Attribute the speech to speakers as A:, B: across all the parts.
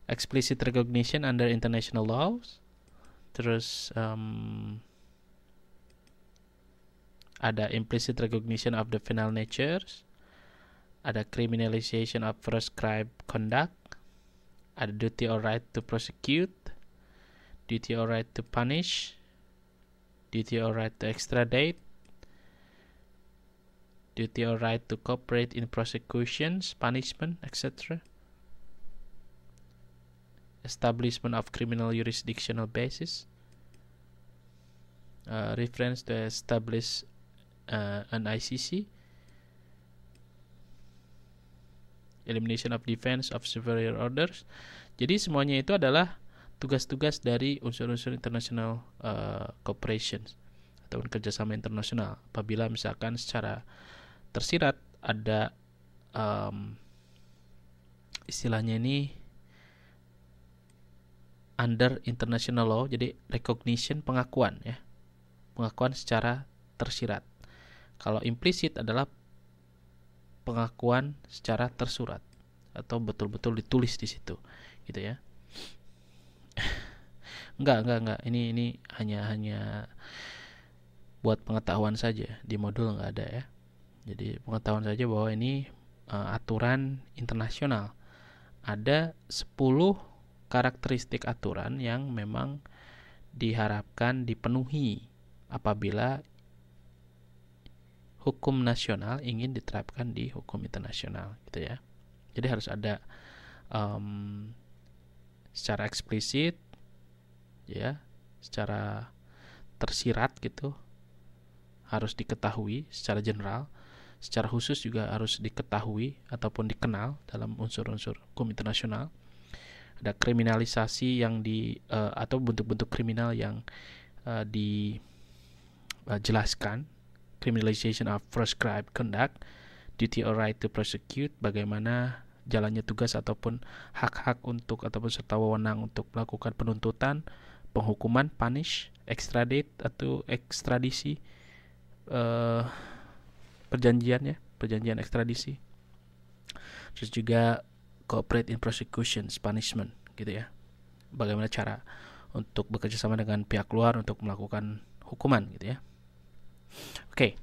A: explicit recognition under international laws. Terus ada implicit recognition of the penal natures, ada criminalization of prescribed conduct, ada duty or right to prosecute, duty or right to punish, duty or right to extradite, duty or right to cooperate in prosecutions, punishment, etc. Establishment of criminal jurisdictional basis, reference to establish an ICC, elimination of defense of superior orders. Jadi semuanya itu adalah tugas-tugas dari unsur-unsur international cooperation ataupun kerjasama internasional. Apabila misalkan secara tersirat ada istilahnya ini under international law, jadi recognition, pengakuan ya, pengakuan secara tersirat. Kalau implisit adalah pengakuan secara tersurat atau betul-betul ditulis di situ, gitu ya. Enggak. Ini hanya buat pengetahuan saja. Di modul enggak ada ya. Jadi pengetahuan saja bahwa ini aturan internasional. Ada 10 karakteristik aturan yang memang diharapkan dipenuhi apabila hukum nasional ingin diterapkan di hukum internasional, gitu ya. Jadi harus ada secara eksplisit, ya, secara tersirat gitu, harus diketahui secara general, secara khusus juga harus diketahui ataupun dikenal dalam unsur-unsur hukum internasional. Ada kriminalisasi yang atau bentuk-bentuk kriminal yang dijelaskan. Criminalization of prescribed conduct, duty or right to prosecute, bagaimana jalannya tugas ataupun hak-hak untuk ataupun serta wewenang untuk melakukan penuntutan, penghukuman, punish, extradite atau ekstradisi, perjanjian ekstradisi. Terus juga cooperate in prosecutions, punishment, gitu ya. Bagaimana cara untuk bekerja sama dengan pihak luar untuk melakukan hukuman, gitu ya. Oke,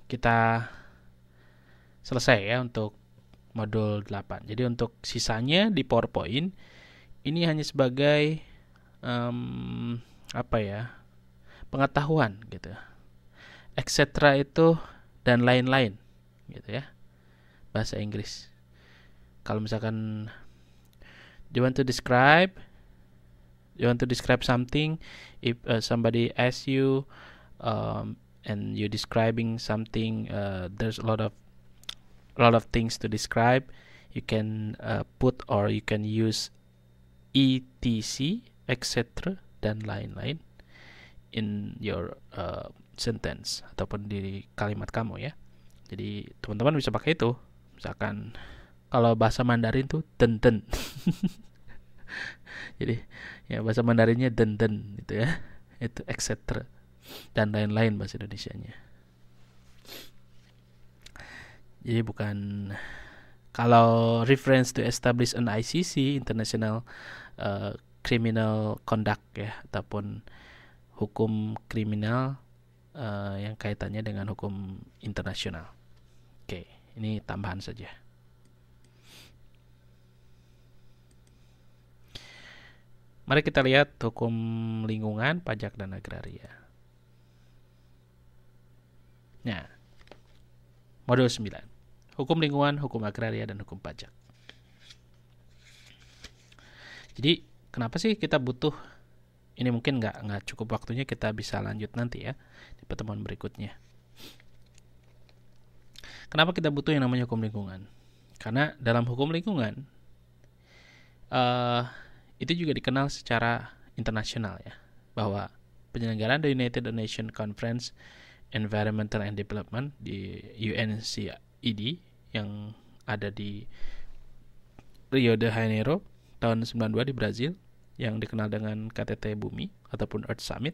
A: kita selesai ya untuk modul 8. Jadi untuk sisanya di PowerPoint ini hanya sebagai pengetahuan gitu. Etc. itu dan lain-lain gitu ya. Bahasa Inggris. Kalau misalkan you want to describe something, if somebody asks you and you're describing something, there's a lot of things to describe. You can put or you can use etc, etc dan lain-lain in your sentence ataupun di kalimat kamu ya. Jadi teman-teman bisa pakai itu. Misalkan kalau bahasa Mandarin tuh den. Jadi ya bahasa Mandarinnya den gitu ya. Itu etc dan lain-lain bahasa Indonesianya. Jadi bukan, kalau reference to establish an ICC, International Criminal Conduct ya, ataupun hukum kriminal yang kaitannya dengan hukum internasional. Oke, ini tambahan saja. Mari kita lihat hukum lingkungan, pajak dan agraria. Nah, modul 9. Hukum lingkungan, hukum agraria, dan hukum pajak. Jadi, kenapa sih kita butuh? Ini mungkin nggak cukup waktunya, kita bisa lanjut nanti ya di pertemuan berikutnya. Kenapa kita butuh yang namanya hukum lingkungan? Karena dalam hukum lingkungan itu juga dikenal secara internasional ya, bahwa penyelenggaraan the United Nations Conference Environmental and Development di UNCED yang ada di Rio de Janeiro tahun 92 di Brazil, yang dikenal dengan KTT Bumi ataupun Earth Summit,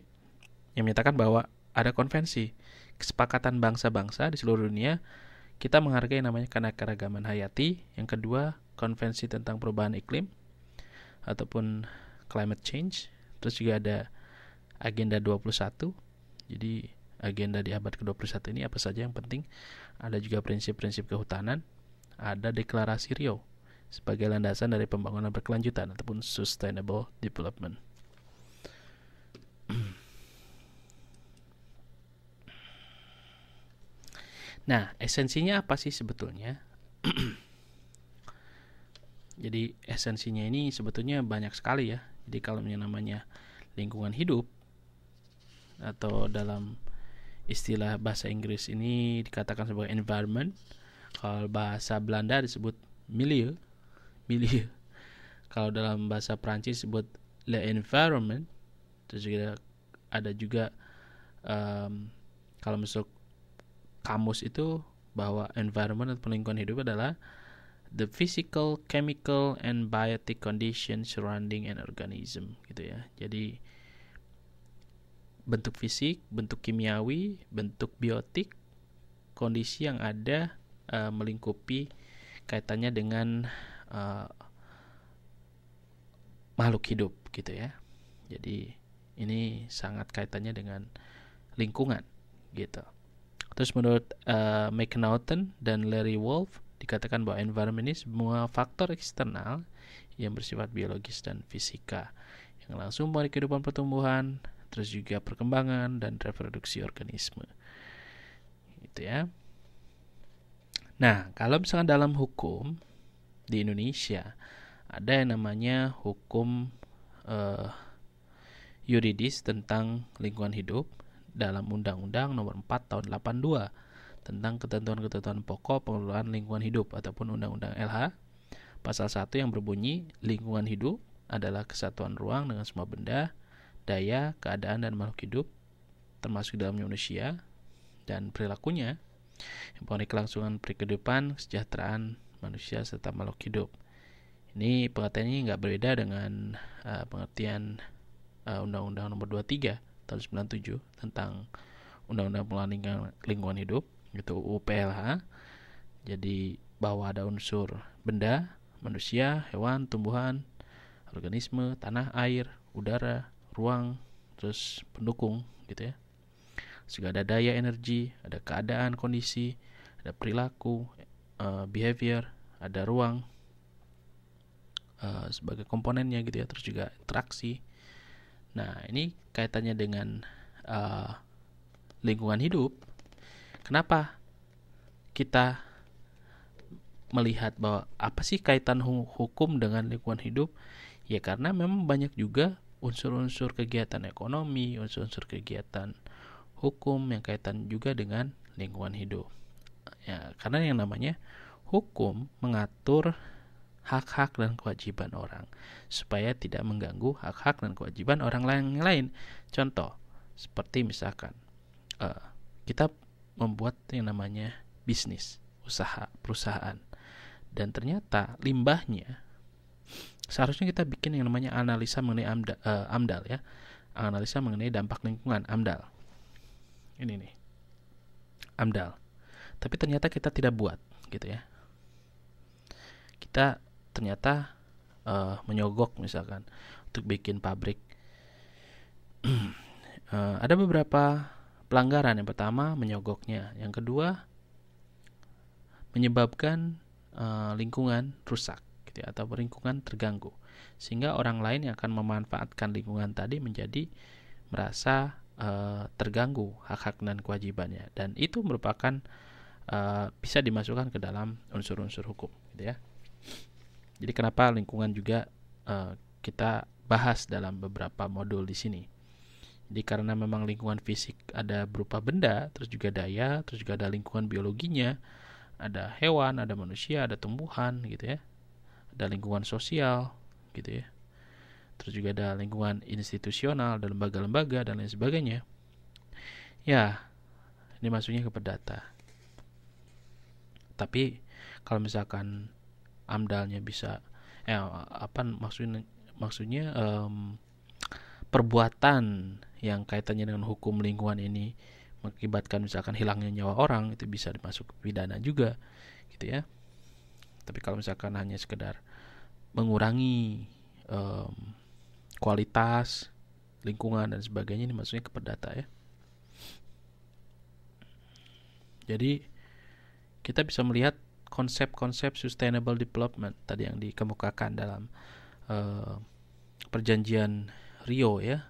A: yang menyatakan bahwa ada konvensi kesepakatan bangsa-bangsa di seluruh dunia kita menghargai namanya keanekaragaman hayati. Yang kedua, konvensi tentang perubahan iklim. ataupun climate change. Terus juga ada agenda 21. Jadi agenda di abad ke-21 ini apa saja yang penting. Ada juga prinsip-prinsip kehutanan. Ada deklarasi Rio sebagai landasan dari pembangunan berkelanjutan ataupun sustainable development. Nah, esensinya apa sih sebetulnya? Jadi esensinya ini sebetulnya banyak sekali ya. Jadi kalau yang namanya lingkungan hidup, atau dalam istilah bahasa Inggris ini dikatakan sebagai environment. Kalau bahasa Belanda disebut milieu. Kalau dalam bahasa Prancis disebut le environment. Terus juga ada juga kalau masuk kamus itu bahwa environment atau lingkungan hidup adalah the physical, chemical, and biotic condition surrounding an organism gitu ya. Jadi bentuk fisik, bentuk kimiawi, bentuk biotik, kondisi yang ada melingkupi kaitannya dengan makhluk hidup gitu ya. Jadi ini sangat kaitannya dengan lingkungan gitu. Terus menurut McNaughton dan Larry Wolff dikatakan bahwa environment ini semua faktor eksternal yang bersifat biologis dan fisika yang langsung mempengaruhi kehidupan pertumbuhan, terus juga perkembangan dan reproduksi organisme. Gitu ya. Nah, kalau misalkan dalam hukum di Indonesia ada yang namanya hukum yuridis tentang lingkungan hidup dalam Undang-Undang Nomor 4 Tahun 82 tentang ketentuan-ketentuan pokok pengelolaan lingkungan hidup ataupun Undang-Undang LH. Pasal 1 yang berbunyi lingkungan hidup adalah kesatuan ruang dengan semua benda, daya, keadaan, dan makhluk hidup termasuk dalamnya manusia dan perilakunya yang mempengaruhi kelangsungan kehidupan, kesejahteraan manusia serta makhluk hidup. Ini pengertiannya nggak berbeda dengan pengertian Undang-Undang Nomor 23 tahun 97 tentang Undang-Undang Pengelolaan Lingkungan Hidup, itu UPLH. Jadi bahwa ada unsur benda, manusia, hewan, tumbuhan, organisme, tanah, air, udara, ruang, terus pendukung gitu ya. Juga ada daya, energi, ada keadaan, kondisi, ada perilaku, behavior, ada ruang sebagai komponennya gitu ya. Terus juga interaksi. Nah, ini kaitannya dengan lingkungan hidup. Kenapa kita melihat bahwa apa sih kaitan hukum dengan lingkungan hidup? Ya karena memang banyak juga unsur-unsur kegiatan ekonomi, unsur-unsur kegiatan hukum yang kaitan juga dengan lingkungan hidup. Ya, karena yang namanya hukum mengatur hak-hak dan kewajiban orang supaya tidak mengganggu hak-hak dan kewajiban orang lain. Contoh seperti misalkan kita membuat yang namanya bisnis, usaha, perusahaan, dan ternyata limbahnya seharusnya kita bikin yang namanya analisa mengenai AMDAL ya, analisa mengenai dampak lingkungan AMDAL. Ini nih AMDAL. Tapi ternyata kita tidak buat gitu ya. Kita ternyata menyogok misalkan untuk bikin pabrik. Ada beberapa pelanggaran. Yang pertama menyogoknya, yang kedua menyebabkan lingkungan rusak gitu ya, atau lingkungan terganggu sehingga orang lain yang akan memanfaatkan lingkungan tadi menjadi merasa terganggu hak-hak dan kewajibannya, dan itu merupakan bisa dimasukkan ke dalam unsur-unsur hukum gitu ya. Jadi kenapa lingkungan juga kita bahas dalam beberapa modul di sini. Jadi karena memang lingkungan fisik ada berupa benda, terus juga daya, terus juga ada lingkungan biologinya, ada hewan, ada manusia, ada tumbuhan gitu ya. Ada lingkungan sosial gitu ya. Terus juga ada lingkungan institusional, ada lembaga-lembaga dan lain sebagainya. Ya, ini masuknya ke perdata. Tapi kalau misalkan AMDALnya bisa maksudnya perbuatan yang kaitannya dengan hukum lingkungan ini mengakibatkan misalkan hilangnya nyawa orang, itu bisa dimasuk ke pidana juga gitu ya. Tapi kalau misalkan hanya sekedar mengurangi kualitas lingkungan dan sebagainya. Ini maksudnya ke perdata ya. Jadi kita bisa melihat konsep-konsep sustainable development tadi yang dikemukakan dalam perjanjian Rio ya,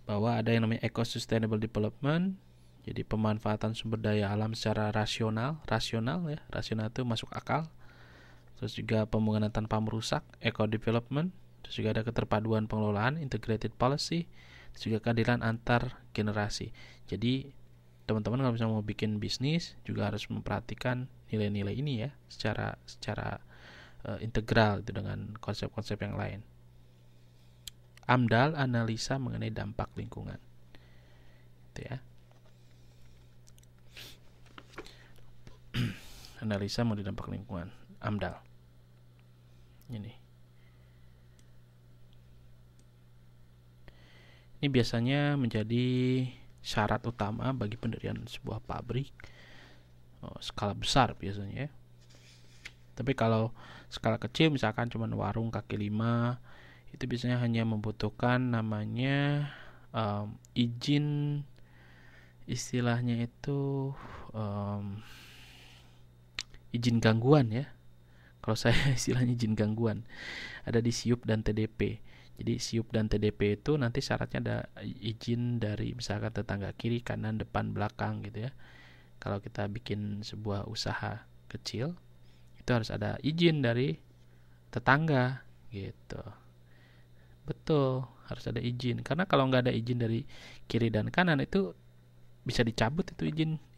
A: bahwa ada yang namanya eco sustainable development. Jadi pemanfaatan sumber daya alam secara rasional ya, rasional itu masuk akal. Terus juga pembangunan tanpa merusak, eco development. Terus juga ada keterpaduan pengelolaan, integrated policy. Terus juga keadilan antar generasi. Jadi teman-teman kalau misalnya mau bikin bisnis juga harus memperhatikan nilai-nilai ini ya secara integral itu dengan konsep-konsep yang lain. AMDAL, analisa mengenai dampak lingkungan. Itu ya. Analisa mengenai dampak lingkungan, AMDAL. Ini biasanya menjadi syarat utama bagi pendirian sebuah pabrik skala besar biasanya ya. Tapi kalau skala kecil misalkan cuma warung kaki lima, itu biasanya hanya membutuhkan namanya izin, istilahnya itu izin gangguan ya. Kalau saya istilahnya izin gangguan, ada di SIUP dan TDP. Jadi SIUP dan TDP itu nanti syaratnya ada izin dari misalkan tetangga kiri, kanan, depan, belakang gitu ya. Kalau kita bikin sebuah usaha kecil, itu harus ada izin dari tetangga gitu. Betul, harus ada izin. Karena kalau nggak ada izin dari kiri dan kanan itu bisa dicabut itu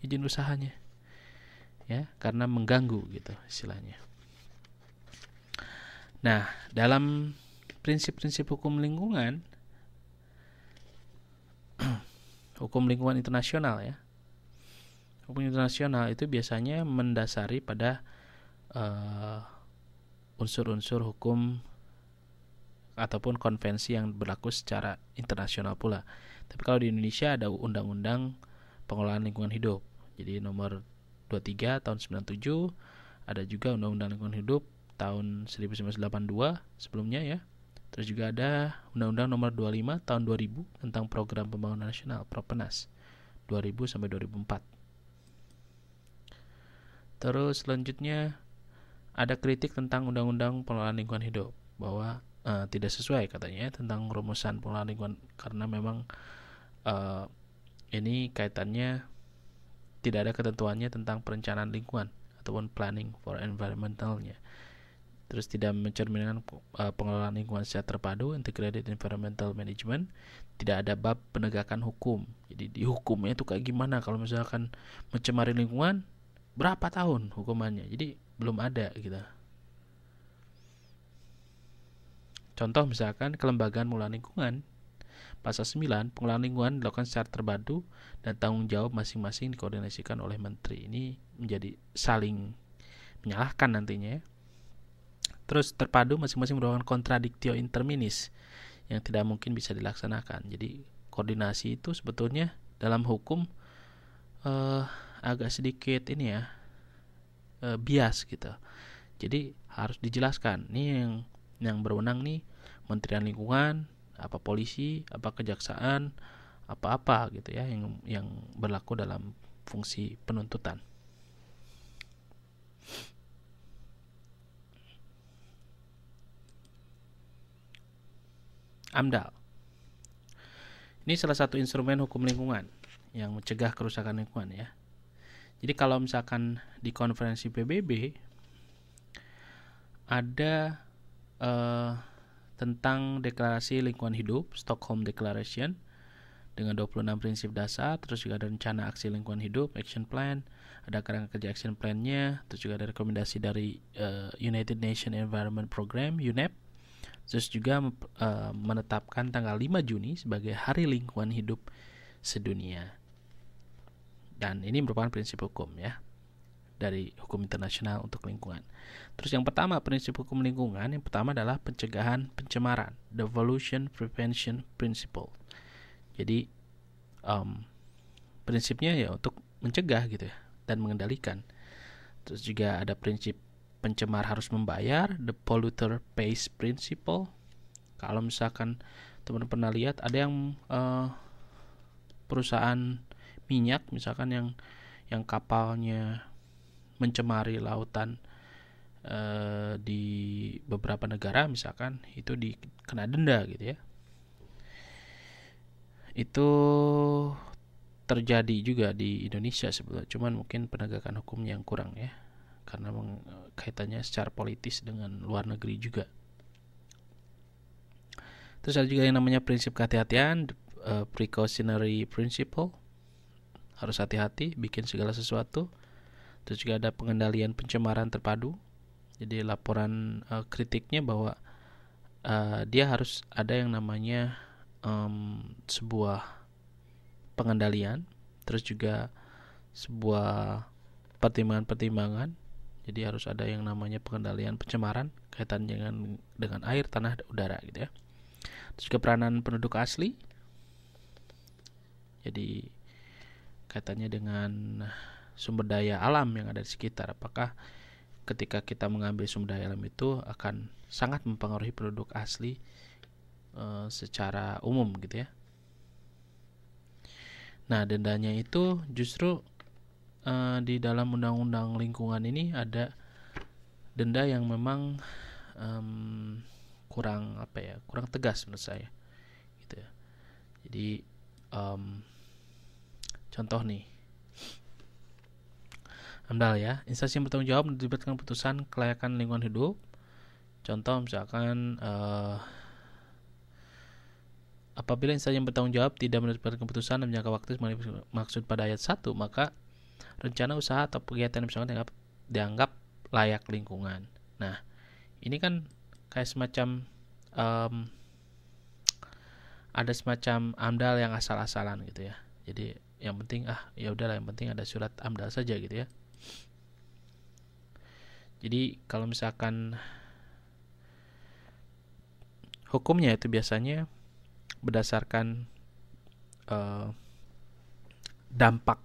A: izin usahanya. Ya, karena mengganggu gitu istilahnya. Nah, dalam prinsip-prinsip hukum lingkungan, hukum lingkungan internasional ya, hukum internasional itu biasanya mendasari pada unsur-unsur hukum ataupun konvensi yang berlaku secara internasional pula. Tapi kalau di Indonesia ada Undang-Undang Pengelolaan Lingkungan Hidup, jadi nomor 23 tahun 97, ada juga Undang-Undang Lingkungan Hidup tahun 1982 sebelumnya ya. Terus juga ada Undang-Undang nomor 25 tahun 2000 tentang Program Pembangunan Nasional Propenas 2000 sampai 2004. Terus selanjutnya ada kritik tentang Undang-Undang Pengelolaan Lingkungan Hidup bahwa tidak sesuai katanya tentang rumusan pengelolaan lingkungan, karena memang ini kaitannya tidak ada ketentuannya tentang perencanaan lingkungan ataupun planning for environmentalnya. Terus tidak mencerminkan pengelolaan lingkungan secara terpadu, integrated environmental management. Tidak ada bab penegakan hukum. Jadi di hukumnya itu kayak gimana kalau misalkan mencemari lingkungan, berapa tahun hukumannya. Jadi belum ada gitu. Contoh misalkan kelembagaan pengelolaan lingkungan, pasal 9, pengelolaan lingkungan dilakukan secara terpadu dan tanggung jawab masing-masing dikoordinasikan oleh menteri. Ini menjadi saling menyalahkan nantinya ya. Terus terpadu masing-masing merupakan contradictio interminis yang tidak mungkin bisa dilaksanakan. Jadi koordinasi itu sebetulnya dalam hukum agak sedikit ini ya, bias gitu. Jadi harus dijelaskan. Ini yang berwenang nih Menterian Lingkungan, apa polisi, apa kejaksaan, apa-apa gitu ya yang berlaku dalam fungsi penuntutan. AMDAL. Ini salah satu instrumen hukum lingkungan yang mencegah kerusakan lingkungan ya. Jadi kalau misalkan di konferensi PBB ada tentang deklarasi lingkungan hidup, Stockholm Declaration, dengan 26 prinsip dasar, terus juga ada rencana aksi lingkungan hidup, action plan, ada kerangka kerja action plan-nya, terus juga ada rekomendasi dari United Nations Environment Program, UNEP. Terus juga menetapkan tanggal 5 Juni sebagai Hari Lingkungan Hidup Sedunia. Dan ini merupakan prinsip hukum ya, dari hukum internasional untuk lingkungan. Terus yang pertama, prinsip hukum lingkungan, yang pertama adalah pencegahan pencemaran, the pollution prevention principle. Jadi prinsipnya ya untuk mencegah gitu ya, dan mengendalikan. Terus juga ada prinsip pencemar harus membayar, the polluter pays principle. Kalau misalkan teman-teman pernah lihat ada yang perusahaan minyak misalkan yang kapalnya mencemari lautan di beberapa negara misalkan, itu dikena denda gitu ya. Itu terjadi juga di Indonesia sebetulnya, cuman mungkin penegakan hukumnya yang kurang ya, karena kaitannya secara politis dengan luar negeri juga. Terus ada juga yang namanya prinsip kehati-hatian, precautionary principle, harus hati-hati bikin segala sesuatu. Terus juga ada pengendalian pencemaran terpadu, jadi laporan kritiknya bahwa dia harus ada yang namanya sebuah pengendalian, terus juga sebuah pertimbangan-pertimbangan. Jadi harus ada yang namanya pengendalian pencemaran kaitan dengan air, tanah, udara gitu ya. Terus juga peranan penduduk asli, jadi kaitannya dengan sumber daya alam yang ada di sekitar. Apakah ketika kita mengambil sumber daya alam itu akan sangat mempengaruhi penduduk asli secara umum gitu ya. Nah, dendanya itu justru di dalam undang-undang lingkungan ini ada denda yang memang kurang tegas menurut saya gitu ya. Jadi contoh nih, AMDAL ya, instansi yang bertanggung jawab mendapatkan putusan kelayakan lingkungan hidup. Contoh misalkan apabila instansi yang bertanggung jawab tidak mendapatkan keputusan dalam jangka waktu maksud pada ayat 1, maka rencana usaha atau kegiatan yang bersangkutan dianggap layak lingkungan. Nah, ini kan kayak semacam ada semacam AMDAL yang asal-asalan gitu ya. Jadi yang penting ya udahlah, yang penting ada surat AMDAL saja gitu ya. Jadi kalau misalkan hukumnya itu biasanya berdasarkan dampak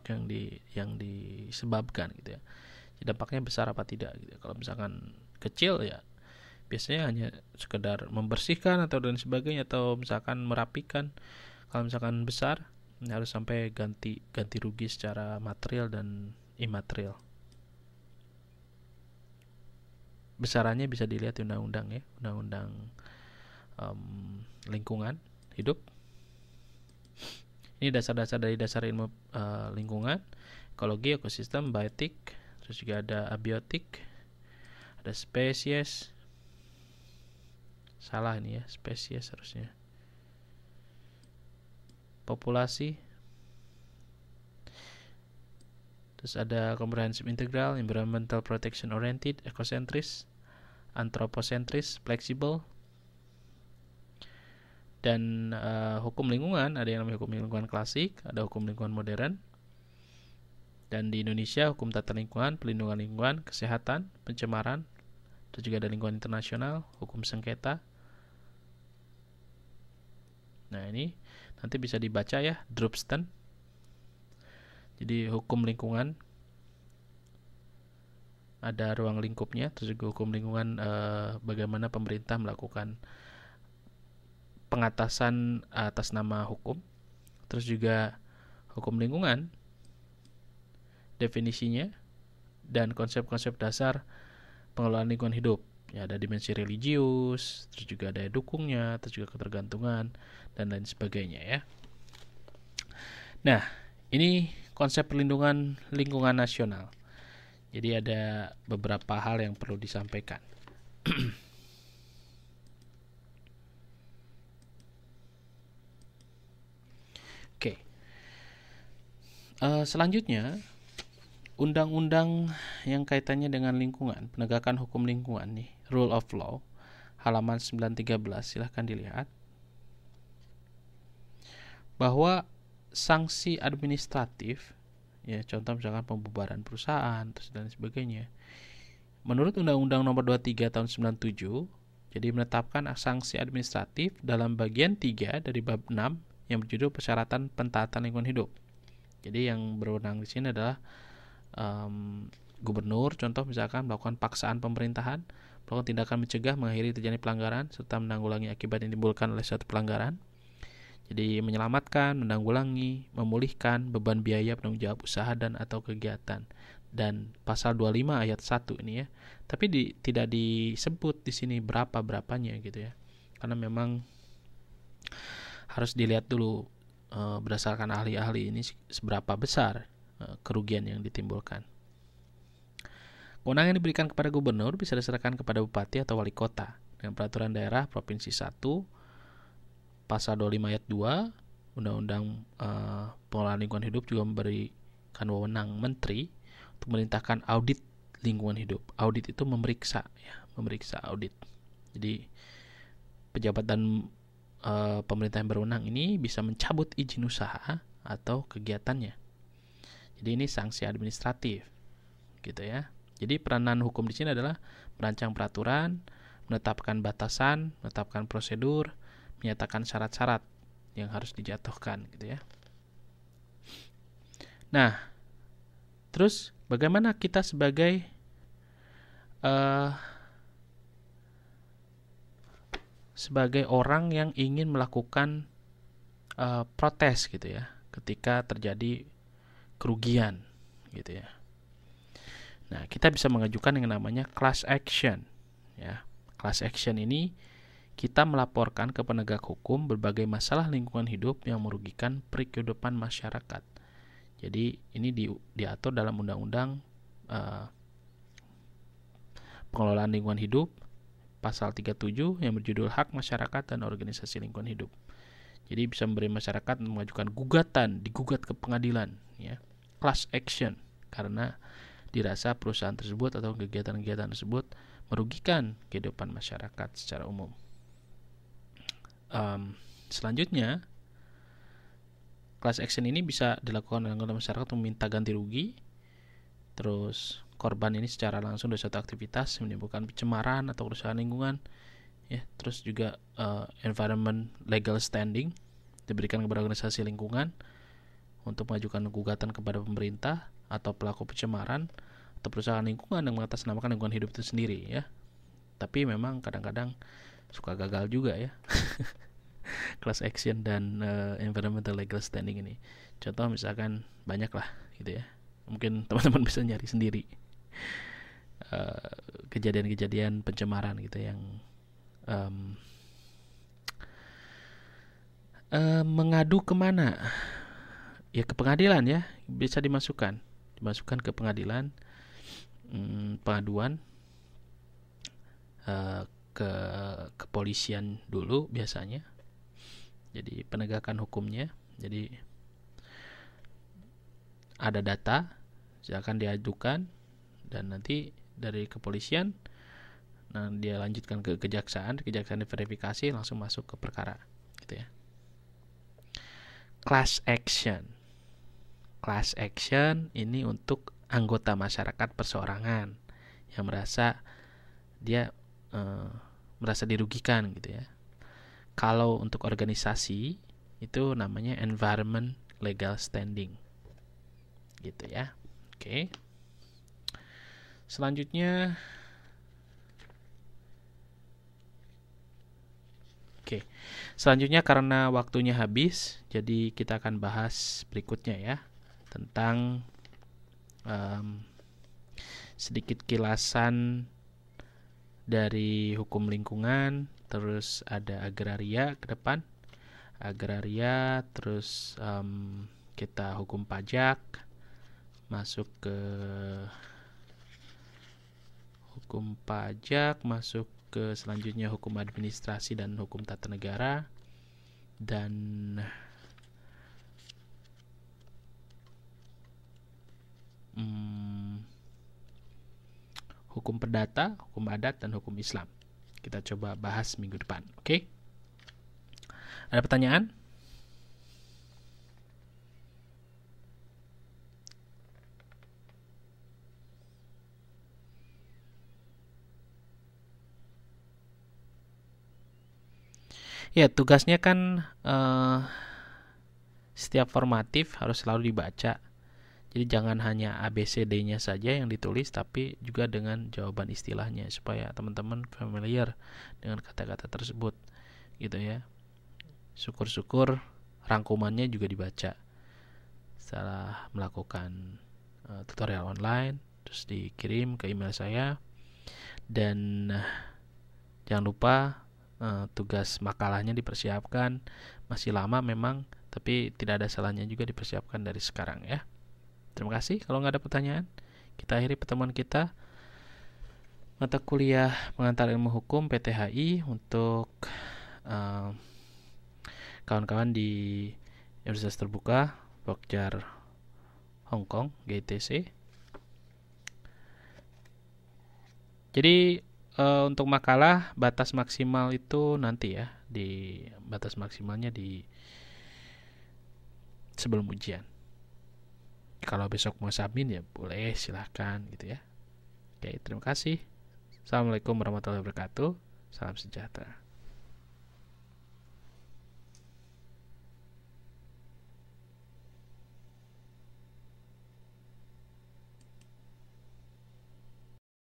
A: yang disebabkan gitu ya. Jadi dampaknya besar apa tidak gitu. Kalau misalkan kecil ya biasanya hanya sekedar membersihkan atau dan sebagainya, atau misalkan merapikan. Kalau misalkan besar harus sampai ganti rugi secara material dan imaterial. Besarannya bisa dilihat di undang-undang ya, undang-undang lingkungan hidup. Ini dasar-dasar dari dasar ilmu lingkungan, ekologi, ekosistem, biotik, terus juga ada abiotik, ada spesies. Salah ini ya, spesies harusnya. Populasi. Terus ada comprehensive integral, environmental protection oriented, ecocentris, anthropocentris, flexible. Dan hukum lingkungan, ada yang namanya hukum lingkungan klasik, ada hukum lingkungan modern. Dan di Indonesia hukum tata lingkungan, pelindungan lingkungan, kesehatan, pencemaran. Terus juga ada lingkungan internasional, hukum sengketa. Nah, ini nanti bisa dibaca ya, Drupsten. Jadi hukum lingkungan ada ruang lingkupnya, terus juga hukum lingkungan bagaimana pemerintah melakukan pengatasan atas nama hukum. Terus juga hukum lingkungan, definisinya dan konsep-konsep dasar pengelolaan lingkungan hidup. Ya, ada dimensi religius, terus juga ada dukungnya, terus juga ketergantungan dan lain sebagainya ya. Nah, ini konsep perlindungan lingkungan nasional. Jadi ada beberapa hal yang perlu disampaikan. Oke. Selanjutnya, undang-undang yang kaitannya dengan lingkungan, penegakan hukum lingkungan nih, Rule of Law, halaman 913, silahkan dilihat. Bahwa sanksi administratif, ya contoh misalkan pembubaran perusahaan, terus dan sebagainya, menurut Undang-Undang Nomor 23 Tahun 97, jadi menetapkan sanksi administratif dalam bagian 3 dari bab 6 yang berjudul persyaratan pentaatan lingkungan hidup. Jadi yang berwenang di sini adalah gubernur, contoh misalkan melakukan paksaan pemerintahan, melakukan tindakan mencegah, mengakhiri terjadi pelanggaran, serta menanggulangi akibat yang ditimbulkan oleh suatu pelanggaran. Jadi menyelamatkan, menanggulangi, memulihkan beban biaya penanggung jawab usaha dan atau kegiatan. Dan pasal 25 ayat 1 ini ya. Tapi tidak disebut di sini berapanya gitu ya. Karena memang harus dilihat dulu berdasarkan ahli-ahli ini seberapa besar kerugian yang ditimbulkan. Kewenangan yang diberikan kepada gubernur bisa diserahkan kepada bupati atau wali kota dengan peraturan daerah Provinsi 1 pasal 25 ayat 2 Undang-Undang Pengelolaan Lingkungan Hidup juga memberikan wewenang menteri untuk memerintahkan audit lingkungan hidup. Audit itu memeriksa audit. Jadi pejabat dan pemerintah yang berwenang ini bisa mencabut izin usaha atau kegiatannya. Jadi ini sanksi administratif, gitu ya. Jadi peranan hukum di sini adalah merancang peraturan, menetapkan batasan, menetapkan prosedur, menyatakan syarat-syarat yang harus dijatuhkan, gitu ya. Nah, terus bagaimana kita sebagai orang yang ingin melakukan protes, gitu ya, ketika terjadi kerugian, gitu ya. Nah, kita bisa mengajukan yang namanya class action. Ya, class action ini kita melaporkan ke penegak hukum berbagai masalah lingkungan hidup yang merugikan kehidupan masyarakat. Jadi ini diatur dalam Undang-Undang Pengelolaan Lingkungan Hidup pasal 37 yang berjudul Hak Masyarakat dan Organisasi Lingkungan Hidup. Jadi bisa memberi masyarakat mengajukan gugatan, digugat ke pengadilan, ya, class action, karena dirasa perusahaan tersebut atau kegiatan-kegiatan tersebut merugikan kehidupan masyarakat secara umum. Selanjutnya, class action ini bisa dilakukan oleh anggota masyarakat untuk meminta ganti rugi. Terus korban ini secara langsung dari suatu aktivitas menimbulkan pencemaran atau kerusakan lingkungan. Ya, terus juga environment legal standing diberikan kepada organisasi lingkungan untuk mengajukan gugatan kepada pemerintah atau pelaku pencemaran atau perusahaan lingkungan yang mengatasnamakan lingkungan hidup itu sendiri, ya. Tapi memang kadang-kadang suka gagal juga, ya. Class action dan environmental legal standing ini. Contoh misalkan banyak lah, gitu ya. Mungkin teman-teman bisa nyari sendiri kejadian-kejadian pencemaran gitu yang mengadu kemana? Ya ke pengadilan, ya, bisa dimasukkan ke pengadilan, pengaduan ke kepolisian dulu biasanya. Jadi penegakan hukumnya. Jadi ada data, silakan diajukan, dan nanti dari kepolisian, nah dia lanjutkan ke kejaksaan diverifikasi, langsung masuk ke perkara, gitu ya. Class action ini untuk anggota masyarakat perseorangan yang merasa dia merasa dirugikan, gitu ya. Kalau untuk organisasi itu namanya environment legal standing, gitu ya. Oke. Selanjutnya, karena waktunya habis, jadi kita akan bahas berikutnya, ya, tentang sedikit kilasan dari hukum lingkungan. Terus ada agraria ke depan, terus kita hukum pajak, masuk ke hukum pajak, masuk ke selanjutnya hukum administrasi dan hukum tata negara, dan hukum perdata, hukum adat, dan hukum Islam. Kita coba bahas minggu depan. Oke? Ada pertanyaan? Ya, tugasnya kan setiap formatif harus selalu dibaca. Jadi jangan hanya ABCD-nya saja yang ditulis, tapi juga dengan jawaban istilahnya supaya teman-teman familiar dengan kata-kata tersebut gitu ya. Syukur-syukur rangkumannya juga dibaca setelah melakukan tutorial online, terus dikirim ke email saya. Dan jangan lupa tugas makalahnya dipersiapkan. Masih lama memang, tapi tidak ada salahnya juga dipersiapkan dari sekarang ya. Terima kasih. Kalau nggak ada pertanyaan, kita akhiri pertemuan kita mata kuliah pengantar ilmu hukum PTHI untuk kawan-kawan di Universitas Terbuka Bokjar Hong Kong GTC. Jadi untuk makalah batas maksimal itu nanti ya, di batas maksimalnya di sebelum ujian. Kalau besok mau submit ya boleh, silahkan gitu ya. Oke, terima kasih. Assalamualaikum warahmatullahi wabarakatuh. Salam sejahtera.